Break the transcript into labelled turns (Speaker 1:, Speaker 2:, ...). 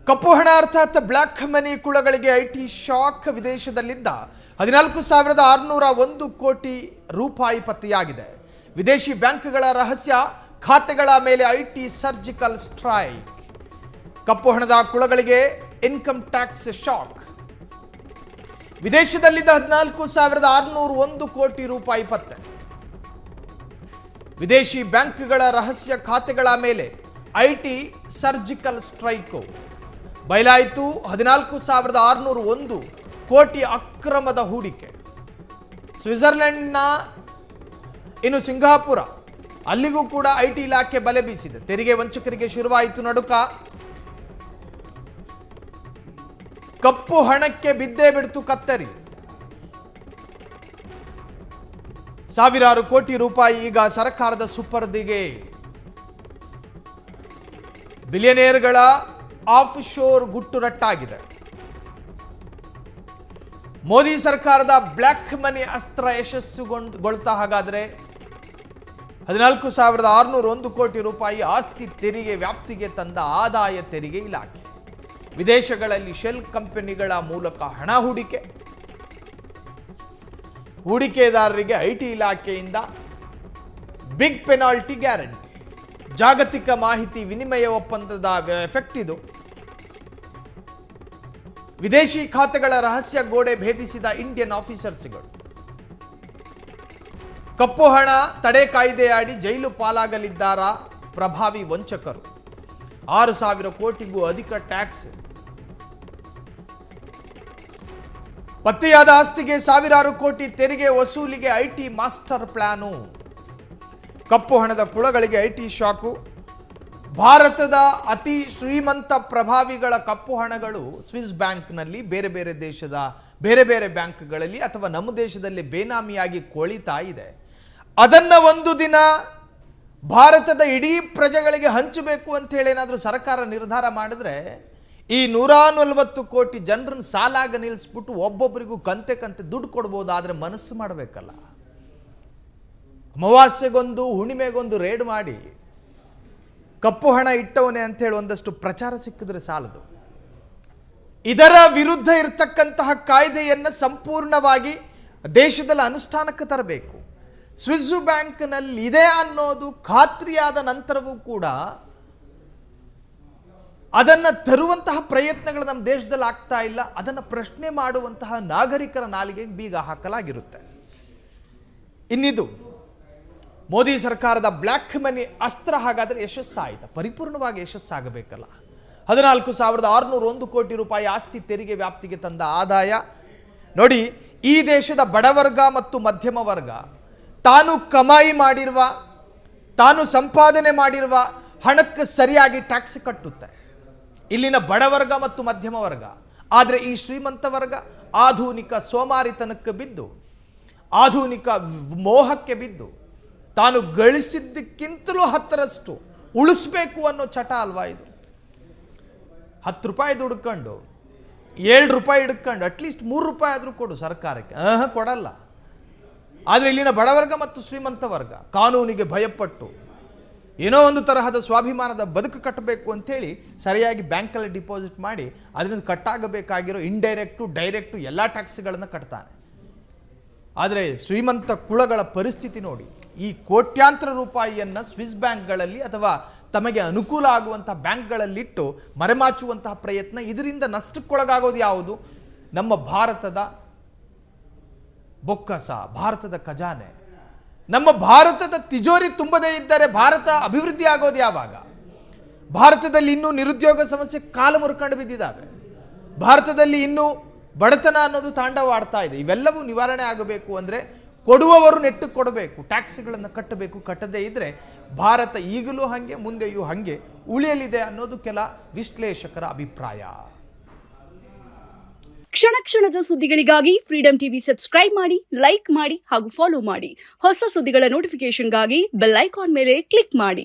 Speaker 1: ಕಪ್ಪು ಹಣ ಅರ್ಥಾತ್ black money ಕುಳಗಳಿಗೆ IT shock. ವಿದೇಶದಲ್ಲಿದ್ದ 14,601 ಕೋಟಿ ರೂಪಾಯಿ ಪತ್ತೆಯಾಗಿದೆ. ವಿದೇಶಿ ಬ್ಯಾಂಕ್ಗಳ ರಹಸ್ಯ ಖಾತೆಗಳ ಮೇಲೆ ಐಟಿ ಸರ್ಜಿಕಲ್ ಸ್ಟ್ರೈಕ್. ಕಪ್ಪು ಹಣದ ಕುಳಗಳಿಗೆ ಇನ್ಕಮ್ ಟ್ಯಾಕ್ಸ್ ಶಾಕ್. ವಿದೇಶದಲ್ಲಿದ್ದ 14,601 ಕೋಟಿ ರೂಪಾಯಿ ಪತ್ತೆ. ವಿದೇಶಿ ಬ್ಯಾಂಕ್ಗಳ ರಹಸ್ಯ ಖಾತೆಗಳ ಮೇಲೆ ಐಟಿ ಸರ್ಜಿಕಲ್ ಸ್ಟ್ರೈಕ್. ಬಯಲಾಯಿತು 14,601 ಕೋಟಿ ಅಕ್ರಮದ ಹೂಡಿಕೆ. ಸ್ವಿಟ್ಜರ್ಲೆಂಡ್ನ ಇನ್ನು ಸಿಂಗಾಪುರ ಅಲ್ಲಿಗೂ ಕೂಡ ಐಟಿ ಇಲಾಖೆ ಬಲೆ ಬೀಸಿದೆ. ತೆರಿಗೆ ವಂಚಕರಿಗೆ ಶುರುವಾಯಿತು ನಡುಕ. ಕಪ್ಪು ಹಣಕ್ಕೆ ಬಿದ್ದೇ ಬಿಡ್ತು ಕತ್ತರಿ. ಸಾವಿರಾರು ಕೋಟಿ ರೂಪಾಯಿ ಈಗ ಸರ್ಕಾರದ ಸುಪರ್ದಿಗೆ. ಬಿಲಿಯನೇರ್ಗಳ ಆಫ್ ಶೋರ್ ಗುಟ್ಟು ರಟ್ಟಾಗಿದೆ. ಮೋದಿ ಸರ್ಕಾರದ ಬ್ಲ್ಯಾಕ್ ಮನಿ ಅಸ್ತ್ರ ಯಶಸ್ಸುಗೊಳ್ತಾ ಹಾಗಾದ್ರೆ 14,601 ಕೋಟಿ ರೂಪಾಯಿ ಆಸ್ತಿ ತೆರಿಗೆ ವ್ಯಾಪ್ತಿಗೆ ತಂದ ಆದಾಯ ತೆರಿಗೆ ಇಲಾಖೆ. ವಿದೇಶಗಳಲ್ಲಿ ಶೆಲ್ ಕಂಪನಿಗಳ ಮೂಲಕ ಹಣ ಹೂಡಿಕೆ. ಹೂಡಿಕೆದಾರರಿಗೆ ಐಟಿ ಇಲಾಖೆಯಿಂದ ಬಿಗ್ ಪೆನಾಲ್ಟಿ ಗ್ಯಾರಂಟಿ. ಜಾಗತಿಕ ಮಾಹಿತಿ ವಿನಿಮಯ ಒಪ್ಪಂದದ ಎಫೆಕ್ಟ್ ಇದು. ವಿದೇಶಿ ಖಾತೆಗಳ ರಹಸ್ಯ ಗೋಡೆ ಭೇದಿಸಿದ ಇಂಡಿಯನ್ ಆಫೀಸರ್ಸ್ಗಳು. ಕಪ್ಪು ಹಣ ತಡೆ ಕಾಯ್ದೆಯಡಿ ಜೈಲು ಪಾಲಾಗಲಿದ್ದಾರಾ ಪ್ರಭಾವಿ ವಂಚಕರು. 6,000 ಕೋಟಿಗೂ ಅಧಿಕ ಟ್ಯಾಕ್ಸ್. ಪತ್ತೆಯಾದ ಆಸ್ತಿಗೆ ಸಾವಿರಾರು ಕೋಟಿ ತೆರಿಗೆ ವಸೂಲಿಗೆ ಐಟಿ ಮಾಸ್ಟರ್ ಪ್ಲಾನು. ಕಪ್ಪು ಹಣದ ಕುಳಗಳಿಗೆ ಐಟಿ ಶಾಕು. ಭಾರತದ ಅತಿ ಶ್ರೀಮಂತ ಪ್ರಭಾವಿಗಳ ಕಪ್ಪು ಹಣಗಳು ಸ್ವಿಸ್ ಬ್ಯಾಂಕ್ನಲ್ಲಿ, ಬೇರೆ ಬೇರೆ ದೇಶದ ಬೇರೆ ಬೇರೆ ಬ್ಯಾಂಕ್ಗಳಲ್ಲಿ ಅಥವಾ ನಮ್ಮ ದೇಶದಲ್ಲಿ ಬೇನಾಮಿಯಾಗಿ ಕೊಳಿತಾ ಇದೆ. ಅದನ್ನ ಒಂದು ದಿನ ಭಾರತದ ಇಡೀ ಪ್ರಜೆಗಳಿಗೆ ಹಂಚಬೇಕು ಅಂತ ಹೇಳಿ ಏನಾದರೂ ಸರ್ಕಾರ ನಿರ್ಧಾರ ಮಾಡಿದ್ರೆ ಈ 140 ಕೋಟಿ ಜನರನ್ನು ಸಾಲಾಗ ನಿಲ್ಲಿಸ್ಬಿಟ್ಟು ಒಬ್ಬೊಬ್ಬರಿಗೂ ಕಂತೆ ದುಡ್ಡು ಕೊಡ್ಬೋದು. ಆದರೆ ಮನಸ್ಸು ಮಾಡಬೇಕಲ್ಲ. ಅಮಾವಾಸ್ಯೆಗೊಂದು ಹುಣ್ಣಿಮೆಗೊಂದು ರೇಡ್ ಮಾಡಿ ಕಪ್ಪು ಹಣ ಇಟ್ಟವನೇ ಅಂತೇಳಿ ಒಂದಷ್ಟು ಪ್ರಚಾರ ಸಿಕ್ಕಿದ್ರೆ ಸಾಲದು. ಇದರ ವಿರುದ್ಧ ಇರತಕ್ಕಂತಹ ಕಾಯ್ದೆಯನ್ನು ಸಂಪೂರ್ಣವಾಗಿ ದೇಶದಲ್ಲಿ ಅನುಷ್ಠಾನಕ್ಕೆ ತರಬೇಕು. ಸ್ವಿಸ್ ಬ್ಯಾಂಕ್ನಲ್ಲಿ ಇದೆ ಅನ್ನೋದು ಖಾತ್ರಿಯಾದ ನಂತರವೂ ಕೂಡ ಅದನ್ನು ತರುವಂತಹ ಪ್ರಯತ್ನಗಳು ನಮ್ಮ ದೇಶದಲ್ಲಿ ಆಗ್ತಾ ಇಲ್ಲ. ಅದನ್ನು ಪ್ರಶ್ನೆ ಮಾಡುವಂತಹ ನಾಗರಿಕರ ನಾಲಿಗೆಗೆ ಬೀಗ ಹಾಕಲಾಗಿರುತ್ತೆ. ಇನ್ನಿದು ಮೋದಿ ಸರ್ಕಾರದ ಬ್ಲ್ಯಾಕ್ ಮನಿ ಅಸ್ತ್ರ ಹಾಗಾದರೆ ಯಶಸ್ಸಾಯಿತು. ಪರಿಪೂರ್ಣವಾಗಿ ಯಶಸ್ಸಾಗಬೇಕಲ್ಲ. 14,601 ಕೋಟಿ ರೂಪಾಯಿ ಆಸ್ತಿ ತೆರಿಗೆ ವ್ಯಾಪ್ತಿಗೆ ತಂದ ಆದಾಯ ನೋಡಿ. ಈ ದೇಶದ ಬಡವರ್ಗ ಮತ್ತು ಮಧ್ಯಮ ವರ್ಗ ತಾನು ಕಮಾಯಿ ಮಾಡಿರುವ, ತಾನು ಸಂಪಾದನೆ ಮಾಡಿರುವ ಹಣಕ್ಕೆ ಸರಿಯಾಗಿ ಟ್ಯಾಕ್ಸ್ ಕಟ್ಟುತ್ತೆ ಇಲ್ಲಿನ ಬಡವರ್ಗ ಮತ್ತು ಮಧ್ಯಮ ವರ್ಗ. ಆದರೆ ಈ ಶ್ರೀಮಂತ ವರ್ಗ ಆಧುನಿಕ ಸೋಮಾರಿತನಕ್ಕೆ ಬಿದ್ದು, ಆಧುನಿಕ ಮೋಹಕ್ಕೆ ಬಿದ್ದು, ತಾನು ಗಳಿಸಿದ್ದಕ್ಕಿಂತಲೂ 10ರಷ್ಟು ಉಳಿಸ್ಬೇಕು ಅನ್ನೋ ಚಟ ಅಲ್ವಾ ಇದು. 10 ರೂಪಾಯಿ ದುಡ್ಕೊಂಡು 7 ರೂಪಾಯಿ ಹಿಡ್ಕೊಂಡು ಅಟ್ಲೀಸ್ಟ್ 3 ರೂಪಾಯಿ ಆದರೂ ಕೊಡು ಸರ್ಕಾರಕ್ಕೆ. ಕೊಡಲ್ಲ. ಆದರೆ ಇಲ್ಲಿನ ಬಡವರ್ಗ ಮತ್ತು ಶ್ರೀಮಂತ ವರ್ಗ ಕಾನೂನಿಗೆ ಭಯಪಟ್ಟು ಏನೋ ಒಂದು ತರಹದ ಸ್ವಾಭಿಮಾನದ ಬದುಕು ಕಟ್ಟಬೇಕು ಅಂಥೇಳಿ ಸರಿಯಾಗಿ ಬ್ಯಾಂಕಲ್ಲಿ ಡಿಪಾಸಿಟ್ ಮಾಡಿ ಅದರಿಂದ ಕಟ್ಟಾಗಬೇಕಾಗಿರೋ ಇಂಡೈರೆಕ್ಟು ಡೈರೆಕ್ಟು ಎಲ್ಲ ಟ್ಯಾಕ್ಸ್ಗಳನ್ನು ಕಟ್ತಾನೆ. ಆದರೆ ಶ್ರೀಮಂತ ಕುಳಗಳ ಪರಿಸ್ಥಿತಿ ನೋಡಿ. ಈ ಕೋಟ್ಯಾಂತರ ರೂಪಾಯಿಯನ್ನು ಸ್ವಿಸ್ ಬ್ಯಾಂಕ್ಗಳಲ್ಲಿ ಅಥವಾ ತಮಗೆ ಅನುಕೂಲ ಆಗುವಂಥ ಬ್ಯಾಂಕ್ಗಳಲ್ಲಿಟ್ಟು ಮರೆಮಾಚುವಂತಹ ಪ್ರಯತ್ನ. ಇದರಿಂದ ನಷ್ಟಕ್ಕೊಳಗಾಗೋದು ಯಾವುದು? ನಮ್ಮ ಭಾರತದ ಬೊಕ್ಕಸ, ಭಾರತದ ಖಜಾನೆ. ನಮ್ಮ ಭಾರತದ ತಿಜೋರಿ ತುಂಬದೇ ಇದ್ದರೆ ಭಾರತ ಅಭಿವೃದ್ಧಿ ಆಗೋದು ಯಾವಾಗ? ಭಾರತದಲ್ಲಿ ಇನ್ನೂ ನಿರುದ್ಯೋಗ ಸಮಸ್ಯೆ ಕಾಲು ಮುರ್ಕೊಂಡು ಬಿದ್ದಿದ್ದಾವೆ. ಭಾರತದಲ್ಲಿ ಇನ್ನೂ ಬಡತನ ಅನ್ನೋದು ತಾಂಡವಾಡ್ತಾ ಇದೆ. ಇವೆಲ್ಲವೂ ನಿವಾರಣೆ ಆಗಬೇಕು ಅಂದರೆ ಕೊಡುವವರು ನೆಟ್ಟು ಕೊಡಬೇಕು, ಟ್ಯಾಕ್ಸ್ಗಳನ್ನು ಕಟ್ಟಬೇಕು. ಕಟ್ಟದೇ ಇದ್ದರೆ ಭಾರತ ಈಗಲೂ ಹಾಗೆ ಮುಂದೆಯೂ ಹಾಗೆ ಉಳಿಯಲಿದೆ ಅನ್ನೋದು ಕೆಲ ವಿಶ್ಲೇಷಕರ ಅಭಿಪ್ರಾಯ.
Speaker 2: ಕ್ಷಣ ಕ್ಷಣದ ಸುದ್ದಿಗಳಿಗಾಗಿ ಫ್ರೀಡಂ ಟಿವಿ ಸಬ್ಸ್ಕ್ರೈಬ್ ಮಾಡಿ, ಲೈಕ್ ಮಾಡಿ ಹಾಗೂ ಫಾಲೋ ಮಾಡಿ. ಹೊಸ ಸುದ್ದಿಗಳ ನೋಟಿಫಿಕೇಶನ್ಗಾಗಿ ಬೆಲ್ ಐಕಾನ್ ಮೇಲೆ ಕ್ಲಿಕ್ ಮಾಡಿ.